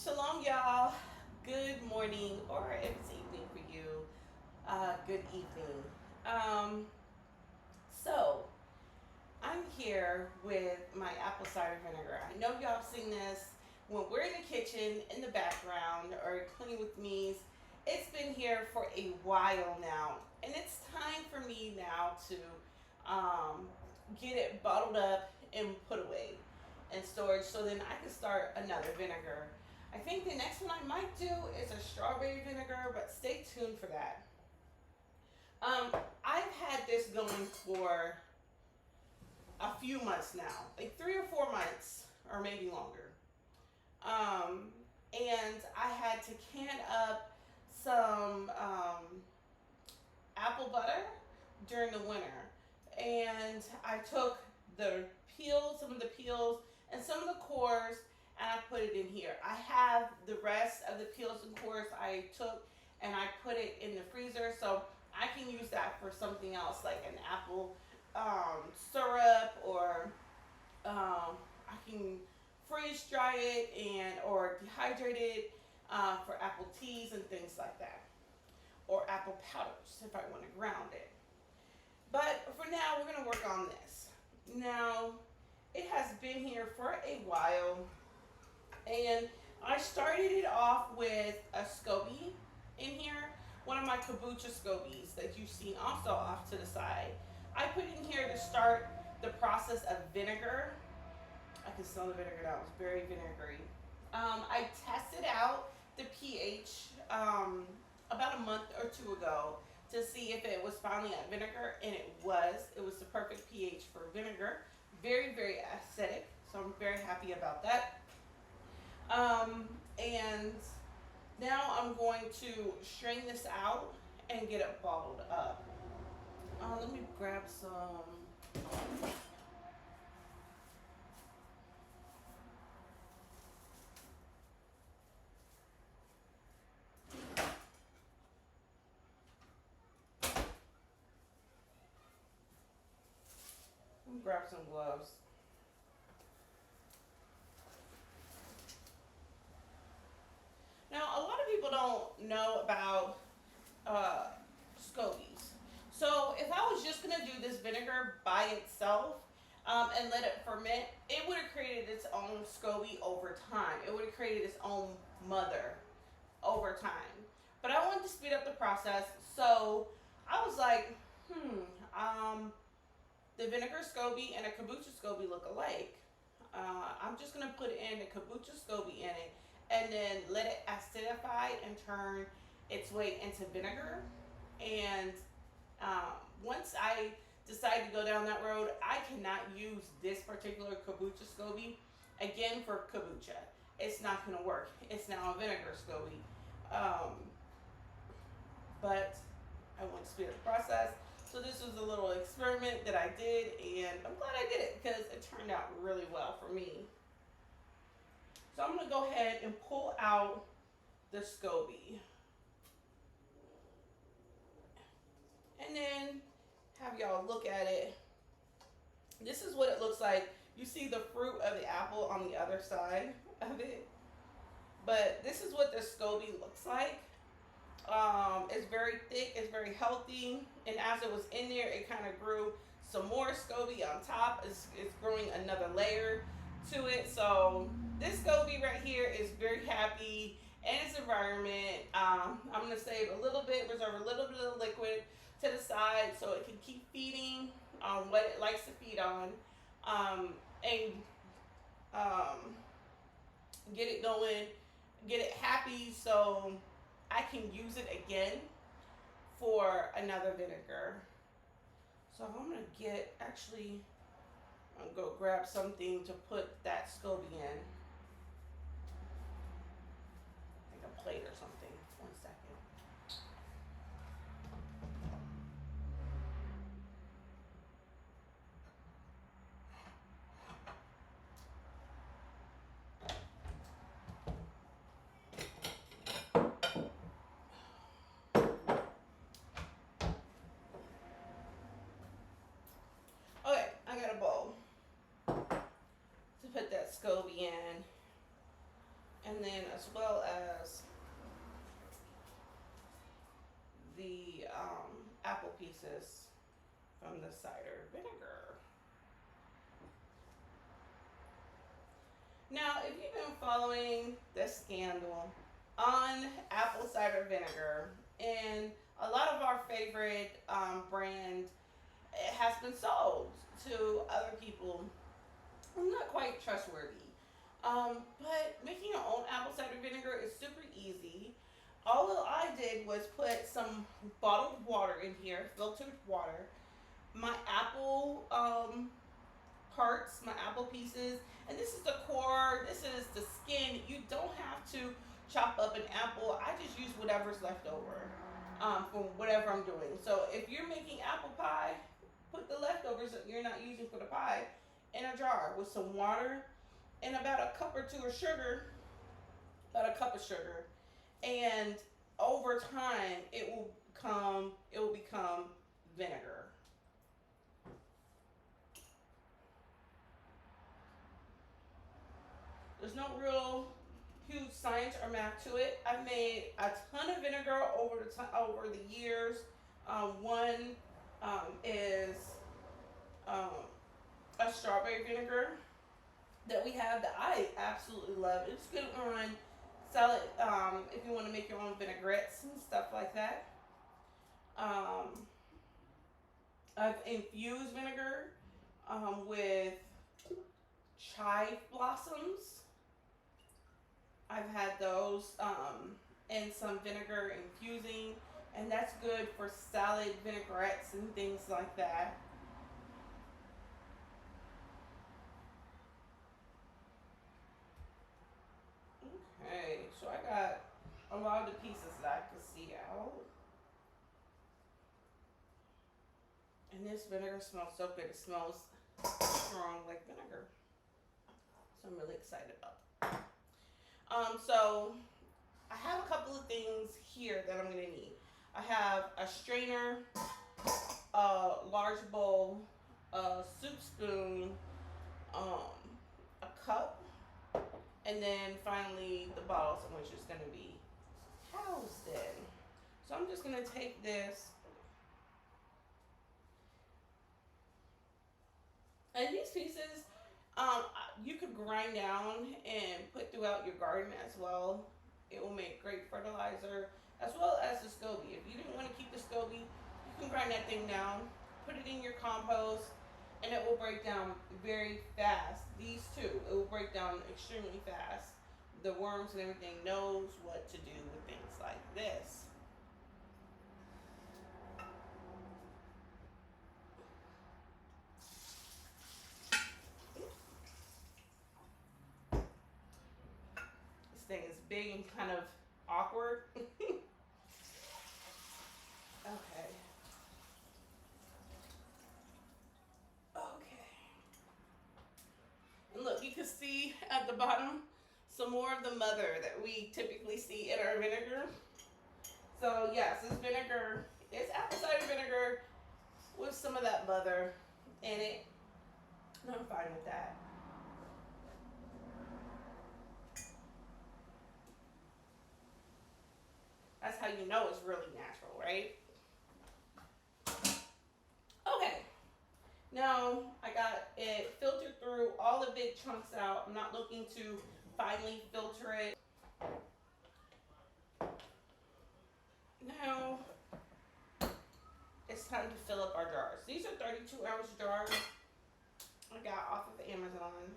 Shalom, y'all. Good morning, or if it's evening for you, good evening. Um, so, I'm here with my apple cider vinegar. I know y'all have seen this when we're in the kitchen, in the background, or cleaning with me's. It's been here for a while now, and it's time for me now to um, get it bottled up and put away in storage so then I can start another vinegar. I think the next one I might do is a strawberry vinegar, but stay tuned for that. I've had this going for a few months now, like 3 or 4 months, or maybe longer. And I had to can up some apple butter during the winter, and I took the peels, some of the peels, and some of the cores, and I put it in here. I have the rest of the peels and cores I took, and I put it in the freezer, so I can use that for something else, like an apple syrup, or I can freeze dry it and or dehydrate it for apple teas and things like that, or apple powders if I want to ground it. But for now, we're going to work on this. Now, it has been here for a while, and I started it off with a SCOBY in here, one of my kombucha SCOBYs that you've seen also off to the side. I put in here to start the process of vinegar. I can smell the vinegar now, it's very vinegary. I tested out the pH about a month or two ago to see if it was finally at vinegar, and it was. It was the perfect pH for vinegar. Very, very acidic, so I'm very happy about that. And now I'm going to strain this out and get it bottled up. Let me grab some. Let me grab some gloves. Now, a lot of people don't know about uh, scobies. So, if I was just gonna do this vinegar by itself and let it ferment, it would have created its own SCOBY over time. It would have created its own mother over time. But I wanted to speed up the process, so I was like, the vinegar SCOBY and a kombucha SCOBY look alike. I'm just gonna put in a kombucha SCOBY in it, and then let it acidify and turn its way into vinegar. And once I decide to go down that road, I cannot use this particular kombucha SCOBY again for kombucha. It's not gonna work. It's now a vinegar SCOBY. Um, but I want to speed up the process. So this was a little experiment that I did, and I'm glad I did it because it turned out really well for me. So I'm going to go ahead and pull out the SCOBY. And then have y'all look at it. This is what it looks like. You see the fruit of the apple on the other side of it. But this is what the SCOBY looks like. It's very thick, it's very healthy, and as it was in there, it kind of grew some more SCOBY on top. It's growing another layer to it. So this SCOBY right here is very happy in its environment. I'm going to save a little bit, reserve a little bit of liquid to the side so it can keep feeding on what it likes to feed on, and get it going, get it happy so I can use it again for another vinegar. So I'm gonna I'm gonna go grab something to put that SCOBY in, like a plate or something. 1 second. Okay, I got a bowl to put that SCOBY in, And then as well as the apple pieces from the cider vinegar. Now, if you've been following the scandal on apple cider vinegar, and a lot of our favorite brand has been sold to other people, not quite trustworthy. But making your own apple cider vinegar is super easy. All I did was put some bottled water in here, filtered water, my apple parts, my apple pieces, and this is the core, this is the skin. You don't have to chop up an apple. I just use whatever's left over from whatever I'm doing. So if you're making apple pie, put the leftovers that you're not using for the pie in a jar with some water and about a cup or two of sugar, about a cup of sugar, and over time it will become vinegar. There's no real huge science or math to it. I've made a ton of vinegar over the years. One is um, a strawberry vinegar that we have that I absolutely love. It's good on salad if you want to make your own vinaigrettes and stuff like that. Um, I've infused vinegar with chive blossoms. I've had those and some vinegar infusing, and that's good for salad vinaigrettes and things like that. Okay, so I got a lot of the pieces that I could see out. And this vinegar smells so good. It smells strong like vinegar. So I'm really excited about it. So I have a couple of things here that I'm gonna need. I have a strainer, a large bowl, a soup spoon, um, a cup, and then finally the bottles in which it's gonna be housed in. So I'm just gonna take this, and these pieces you could grind down and put throughout your garden as well. It will make great fertilizer as well as the SCOBY. If you didn't want to keep the SCOBY, you can grind that thing down, put it in your compost, and it will break down very fast. These two, it will break down extremely fast. The worms and everything knows what to do with things like this. This thing is big and kind of awkward. Okay. Okay. And look, you can see at the bottom some more of the mother that we typically see in our vinegar. So yes, this vinegar is apple cider vinegar with some of that mother in it. And I'm fine with that. That's how you know it's really natural, right? Okay. Now I got it filtered through all the big chunks out. I'm not looking to finely filter it. Now it's time to fill up our jars. These are 32-ounce jars I got off of Amazon.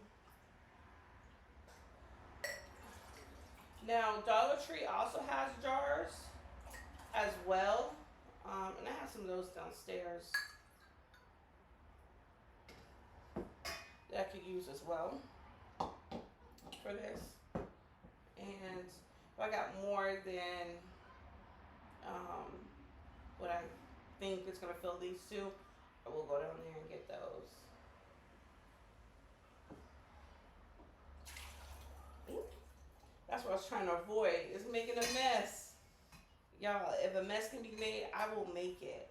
Now Dollar Tree also has jars as well, and I have some of those downstairs that I could use as well for this. And if I got more than what I think is going to fill these two, I will go down there and get those. That's what I was trying to avoid, is making a mess. Y'all, if a mess can be made, I will make it.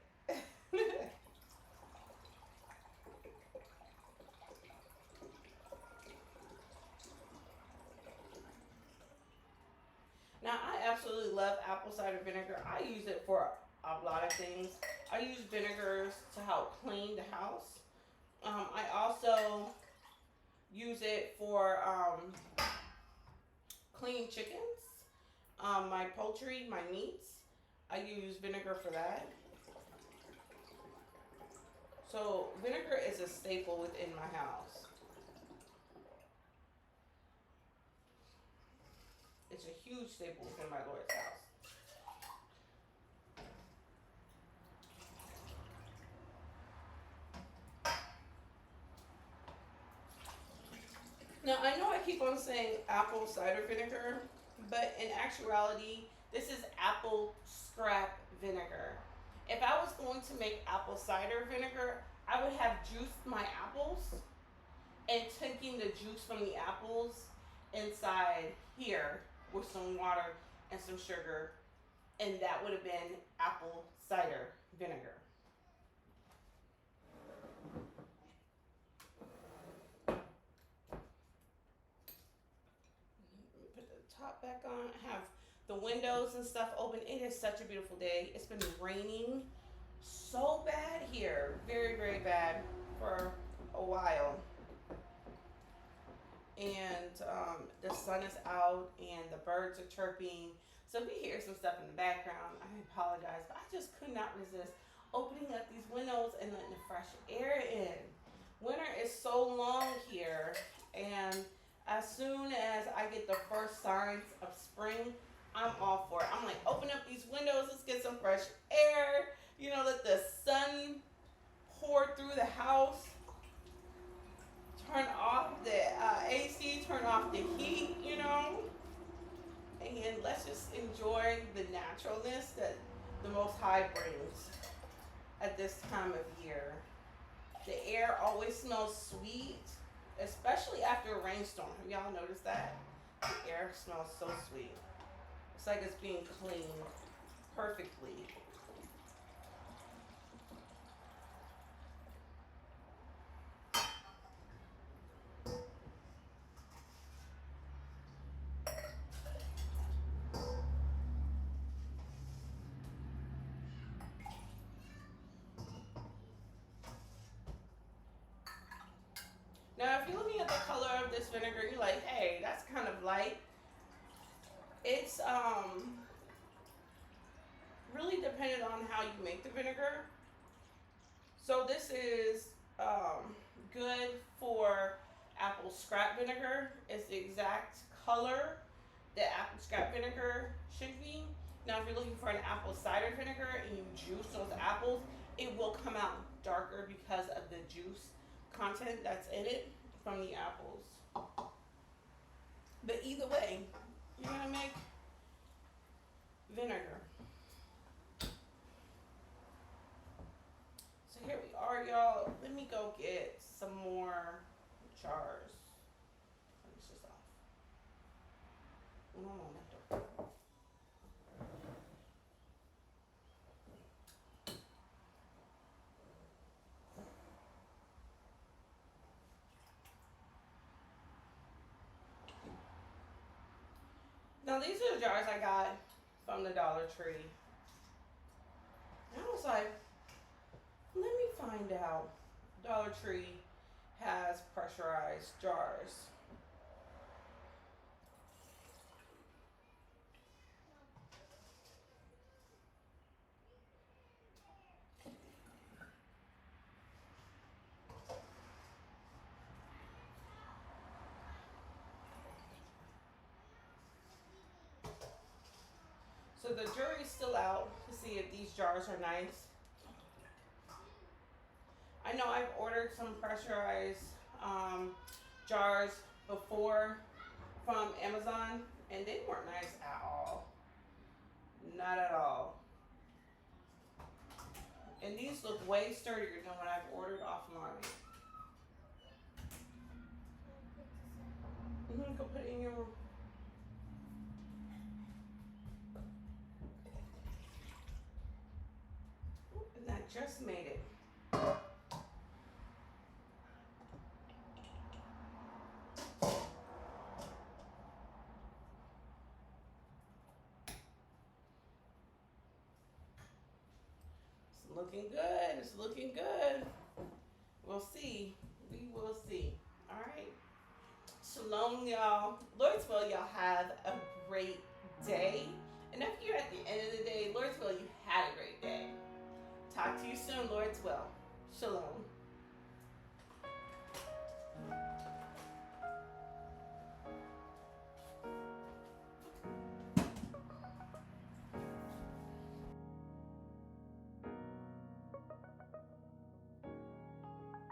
absolutely love apple cider vinegar. I use it for a lot of things. I use vinegars to help clean the house. I also use it for cleaning chickens, my poultry, my meats. I use vinegar for that. So vinegar is a staple within my house. It's a huge staple within my Lord's house. Now I know I keep on saying apple cider vinegar, but in actuality, this is apple scrap vinegar. If I was going to make apple cider vinegar, I would have juiced my apples and taking the juice from the apples inside here with some water and some sugar, and that would have been apple cider vinegar. Put the top back on. I have the windows and stuff open. It is such a beautiful day. It's been raining so bad here, very, very bad for a while. And the sun is out and the birds are chirping. So if you hear some stuff in the background, I apologize, but I just could not resist opening up these windows and letting the fresh air in. Winter is so long here, and as soon as I get the first signs of spring, I'm all for it. I'm like, open up these windows, let's get some fresh air, let the sun pour through the house. Turn off the AC, turn off the heat, and let's just enjoy the naturalness that the Most High brings at this time of year. The air always smells sweet, especially after a rainstorm. Have y'all noticed that? The air smells so sweet. It's like it's being cleaned perfectly. Now, if you're looking at the color of this vinegar, you're like, hey, that's kind of light. It's really dependent on how you make the vinegar. So this is good for apple scrap vinegar. It's the exact color that apple scrap vinegar should be. Now, if you're looking for an apple cider vinegar and you juice those apples, it will come out darker because of the juice content that's in it from the apples. But either way, you're gonna make vinegar. So here we are, y'all. Let me go get some more jars. Turn this just off. Un momento. Now these are the jars I got from the Dollar Tree. And I was like, let me find out. Dollar Tree has pressurized jars. So the jury's still out to see if these jars are nice. I know I've ordered some pressurized jars before from Amazon, and they weren't nice at all. Not at all. And these look way sturdier than what I've ordered offline. Go put it in your room. And I just made it. Looking good. It's looking good. We'll see. We will see. All right. Shalom, y'all. Lord's will, y'all have a great day. And if you're at the end of the day, Lord's will, you had a great day. Talk to you soon, Lord's will. Shalom.